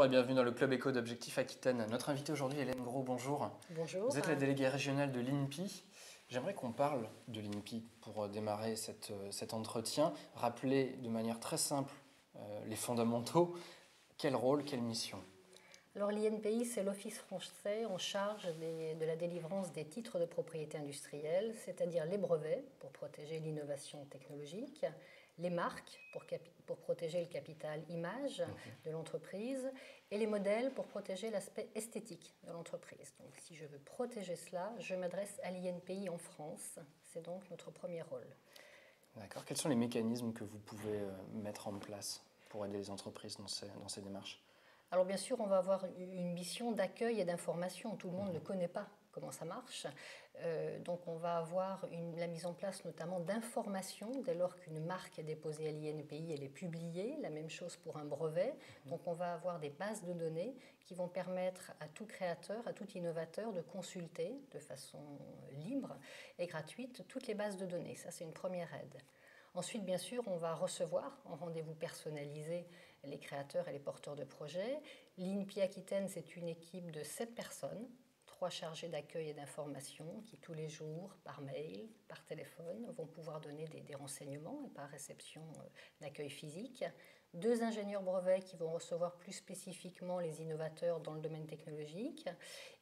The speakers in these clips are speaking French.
Bonjour et bienvenue dans le Club Éco d'Objectif Aquitaine. Notre invitée aujourd'hui, Hélène Gros, bonjour. Bonjour. Vous êtes la déléguée régionale de l'INPI. J'aimerais qu'on parle de l'INPI pour démarrer cet entretien. Rappeler de manière très simple les fondamentaux. Quel rôle, quelle mission? Alors l'INPI, c'est l'Office français en charge de la délivrance des titres de propriété industrielle, c'est-à-dire les brevets pour protéger l'innovation technologique, les marques pour protéger le capital image de l'entreprise et les modèles pour protéger l'aspect esthétique de l'entreprise. Donc si je veux protéger cela, je m'adresse à l'INPI en France. C'est donc notre premier rôle. D'accord. Quels sont les mécanismes que vous pouvez mettre en place pour aider les entreprises dans ces démarches? Alors bien sûr, on va avoir une mission d'accueil et d'information. Tout le monde ne connaît pas comment ça marche. Donc on va avoir la mise en place notamment d'informations dès lors qu'une marque est déposée à l'INPI, elle est publiée. La même chose pour un brevet. Donc on va avoir des bases de données qui vont permettre à tout créateur, à tout innovateur de consulter de façon libre et gratuite toutes les bases de données. Ça, c'est une première aide. Ensuite, bien sûr, on va recevoir en rendez-vous personnalisé les créateurs et les porteurs de projets. L'INPI Aquitaine, c'est une équipe de 7 personnes, 3 chargés d'accueil et d'information qui, tous les jours, par mail, par téléphone, vont pouvoir donner des renseignements et par réception d'accueil physique. 2 ingénieurs brevets qui vont recevoir plus spécifiquement les innovateurs dans le domaine technologique.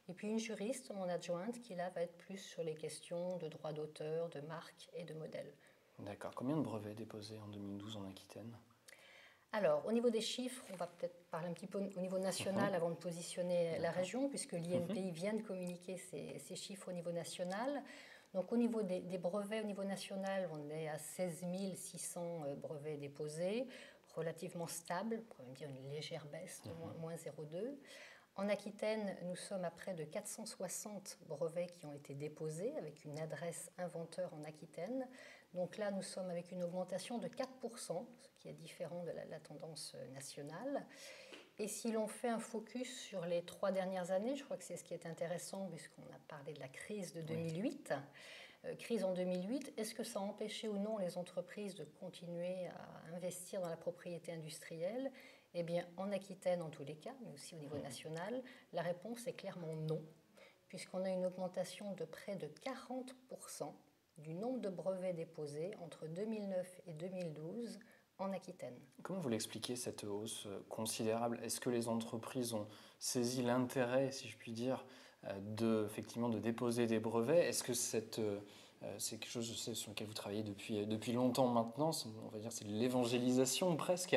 Et puis une juriste, mon adjointe, qui là va être plus sur les questions de droit d'auteur, de marque et de modèle. D'accord. Combien de brevets déposés en 2012 en Aquitaine? Alors, au niveau des chiffres, on va peut-être parler un petit peu au niveau national avant de positionner la région, puisque l'INPI vient de communiquer ces chiffres au niveau national. Donc, au niveau des brevets, au niveau national, on est à 16 600 brevets déposés, relativement stable, on pourrait même dire une légère baisse de moins 0,2. En Aquitaine, nous sommes à près de 460 brevets qui ont été déposés avec une adresse inventeur en Aquitaine. Donc là, nous sommes avec une augmentation de 4%, ce qui est différent de la tendance nationale. Et si l'on fait un focus sur les 3 dernières années, je crois que c'est ce qui est intéressant puisqu'on a parlé de la crise de 2008. Crise en 2008, est-ce que ça a empêché ou non les entreprises de continuer à investir dans la propriété industrielle? Eh bien, en Aquitaine en tous les cas, mais aussi au niveau national, la réponse est clairement non, puisqu'on a une augmentation de près de 40% du nombre de brevets déposés entre 2009 et 2012 en Aquitaine. Comment vous l'expliquez, cette hausse considérable? Est-ce que les entreprises ont saisi l'intérêt, si je puis dire, effectivement, de déposer des brevets? Est-ce que c'est quelque chose, je sais, sur lequel vous travaillez depuis longtemps maintenant, on va dire c'est de l'évangélisation presque.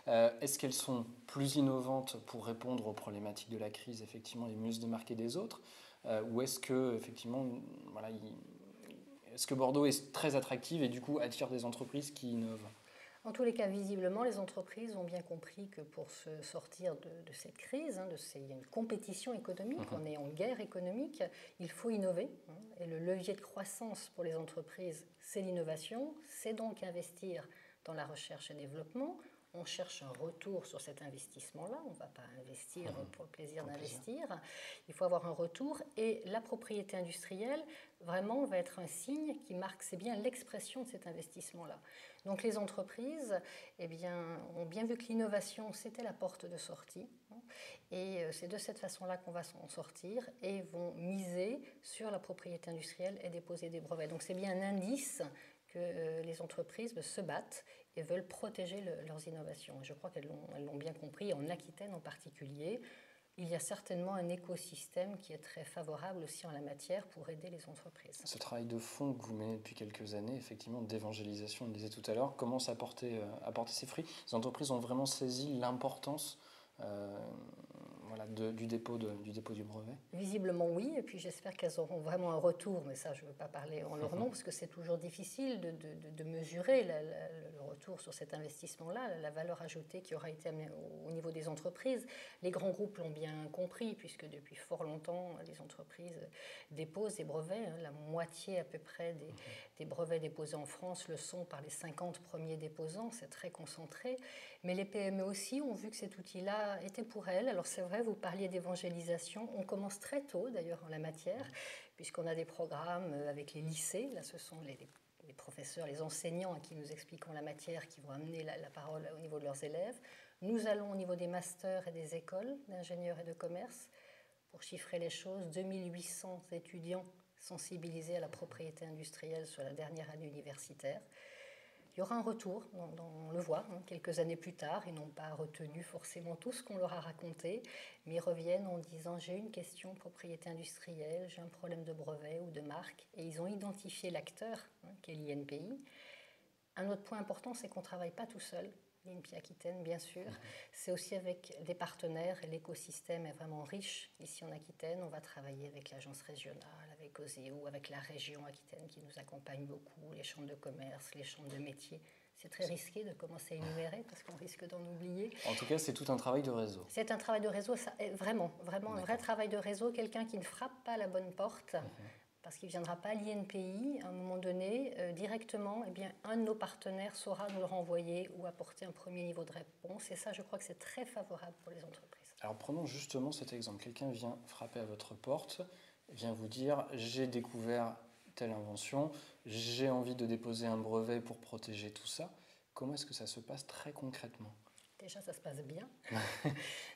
Est-ce qu'elles sont plus innovantes pour répondre aux problématiques de la crise, effectivement, et mieux se démarquer des autres? Ou est-ce que, effectivement, voilà, est-ce que Bordeaux est très attractive et du coup attire des entreprises qui innovent? En tous les cas, visiblement, les entreprises ont bien compris que pour se sortir de cette crise, il y a une compétition économique, on est en guerre économique, il faut innover. Et le levier de croissance pour les entreprises, c'est l'innovation, c'est donc investir dans la recherche et développement. On cherche un retour sur cet investissement-là. On ne va pas investir pour le plaisir d'investir. Il faut avoir un retour. Et la propriété industrielle, vraiment, va être un signe qui marque, c'est bien l'expression de cet investissement-là. Donc les entreprises ont bien vu que l'innovation, c'était la porte de sortie. Et c'est de cette façon-là qu'on va s'en sortir et vont miser sur la propriété industrielle et déposer des brevets. Donc c'est bien un indice que les entreprises se battent et veulent protéger leurs innovations. Et je crois qu'elles l'ont bien compris, en Aquitaine en particulier. Il y a certainement un écosystème qui est très favorable aussi en la matière pour aider les entreprises. Ce travail de fond que vous menez depuis quelques années, effectivement, d'évangélisation, on le disait tout à l'heure, commence à porter ses fruits. Les entreprises ont vraiment saisi l'importance du dépôt du brevet? Visiblement oui, et puis j'espère qu'elles auront vraiment un retour, mais ça je ne veux pas parler en leur nom, parce que c'est toujours difficile de mesurer le retour sur cet investissement-là, la valeur ajoutée qui aura été amenée au niveau des entreprises. Les grands groupes l'ont bien compris, puisque depuis fort longtemps, les entreprises déposent des brevets. La moitié à peu près des brevets déposés en France le sont par les 50 premiers déposants, c'est très concentré. Mais les PME aussi ont vu que cet outil-là était pour elles. Alors c'est vrai, vous parliez d'évangélisation. On commence très tôt d'ailleurs en la matière, puisqu'on a des programmes avec les lycées. Là, ce sont les professeurs, les enseignants à qui nous expliquons la matière, qui vont amener la parole au niveau de leurs élèves. Nous allons au niveau des masters et des écoles d'ingénieurs et de commerce. Pour chiffrer les choses, 2800 étudiants sensibilisés à la propriété industrielle sur la dernière année universitaire. Il y aura un retour, on le voit, quelques années plus tard. Ils n'ont pas retenu forcément tout ce qu'on leur a raconté, mais ils reviennent en disant « j'ai une question propriété industrielle, j'ai un problème de brevet ou de marque ». Et ils ont identifié l'acteur, qui est l'INPI. Un autre point important, c'est qu'on ne travaille pas tout seul. L'INPI Aquitaine, bien sûr. C'est aussi avec des partenaires et l'écosystème est vraiment riche. Ici en Aquitaine, on va travailler avec l'agence régionale, avec OSEO, avec la région Aquitaine qui nous accompagne beaucoup, les chambres de commerce, les chambres de métiers. C'est très risqué de commencer à énumérer parce qu'on risque d'en oublier. En tout cas, c'est tout un travail de réseau. C'est un travail de réseau, vraiment un vrai travail de réseau. Quelqu'un qui ne frappe pas à la bonne porte, parce qu'il ne viendra pas à l'INPI, à un moment donné, directement, eh bien, un de nos partenaires saura nous le renvoyer ou apporter un premier niveau de réponse. Et ça, je crois que c'est très favorable pour les entreprises. Alors prenons justement cet exemple. Quelqu'un vient frapper à votre porte, vient vous dire « j'ai découvert telle invention, j'ai envie de déposer un brevet pour protéger tout ça ». Comment est-ce que ça se passe très concrètement ? Déjà, ça se passe bien.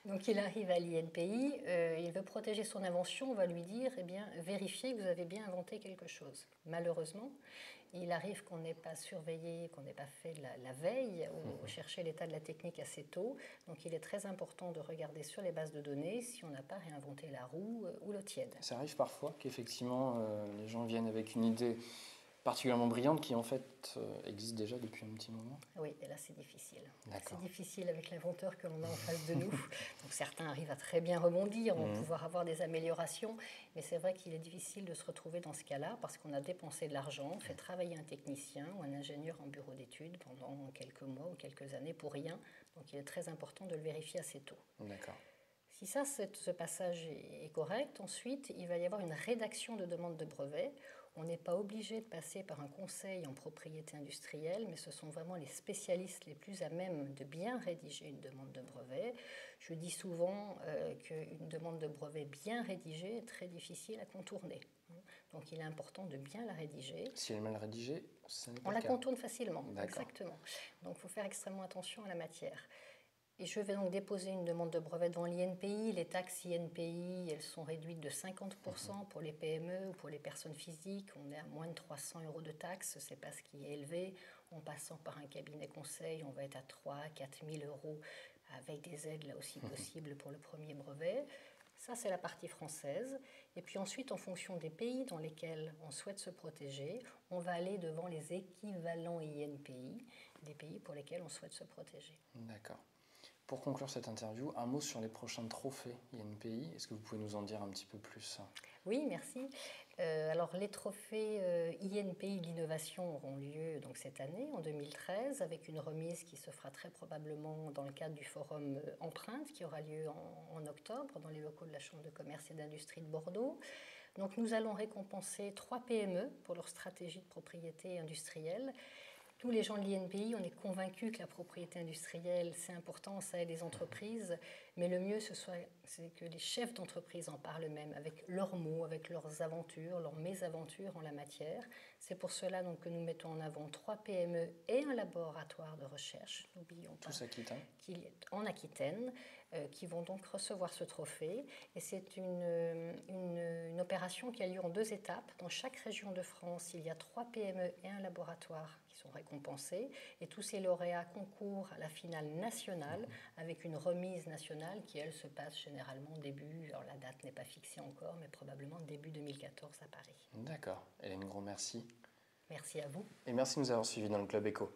Donc, il arrive à l'INPI, il veut protéger son invention, on va lui dire, eh bien, vérifiez que vous avez bien inventé quelque chose. Malheureusement, il arrive qu'on n'ait pas surveillé, qu'on n'ait pas fait la veille ou cherché l'état de la technique assez tôt. Donc, il est très important de regarder sur les bases de données si on n'a pas réinventé la roue ou l'eau tiède. Ça arrive parfois qu'effectivement, les gens viennent avec une idée particulièrement brillante qui en fait existe déjà depuis un petit moment. Oui, et là c'est difficile. D'accord. C'est difficile avec l'inventeur que l'on a en face de nous. Donc certains arrivent à très bien rebondir, vont pouvoir avoir des améliorations, mais c'est vrai qu'il est difficile de se retrouver dans ce cas-là parce qu'on a dépensé de l'argent, fait travailler un technicien ou un ingénieur en bureau d'études pendant quelques mois ou quelques années pour rien. Donc il est très important de le vérifier assez tôt. D'accord. Si ça, ce passage est correct, ensuite il va y avoir une rédaction de demande de brevet. On n'est pas obligé de passer par un conseil en propriété industrielle, mais ce sont vraiment les spécialistes les plus à même de bien rédiger une demande de brevet. Je dis souvent qu'une demande de brevet bien rédigée est très difficile à contourner. Donc il est important de bien la rédiger. Si elle est mal rédigée, ça n'est pas on le la cas. contourne facilement, D'accord. exactement. Donc il faut faire extrêmement attention à la matière. Et je vais donc déposer une demande de brevet devant l'INPI. Les taxes INPI, elles sont réduites de 50% pour les PME ou pour les personnes physiques. On est à moins de 300 € de taxes, ce n'est pas ce qui est élevé. En passant par un cabinet conseil, on va être à 3 000 à 4 000 € avec des aides là aussi possibles pour le premier brevet. Ça, c'est la partie française. Et puis ensuite, en fonction des pays dans lesquels on souhaite se protéger, on va aller devant les équivalents INPI, des pays pour lesquels on souhaite se protéger. D'accord. Pour conclure cette interview, un mot sur les prochains trophées INPI. Est-ce que vous pouvez nous en dire un petit peu plus ? Oui, merci. Alors, les trophées INPI de l'innovation auront lieu donc, cette année, en 2013, avec une remise qui se fera très probablement dans le cadre du forum Empreinte, qui aura lieu en octobre, dans les locaux de la Chambre de commerce et d'industrie de Bordeaux. Donc, nous allons récompenser 3 PME pour leur stratégie de propriété industrielle. Nous, les gens de l'INPI, on est convaincus que la propriété industrielle, c'est important, ça aide les entreprises, mais le mieux, c'est que les chefs d'entreprise en parlent eux-mêmes, avec leurs mots, avec leurs aventures, leurs mésaventures en la matière. C'est pour cela donc, que nous mettons en avant 3 PME et un laboratoire de recherche, n'oublions pas, en Aquitaine, qui vont donc recevoir ce trophée. Et c'est une opération qui a lieu en 2 étapes. Dans chaque région de France, il y a 3 PME et un laboratoire qui sont récompensés. Et tous ces lauréats concourent à la finale nationale avec une remise nationale qui, elle, se passe généralement début, alors la date n'est pas fixée encore, mais probablement début 2014 à Paris. D'accord. Hélène Gros, merci. Merci à vous. Et merci de nous avoir suivis dans le Club Éco.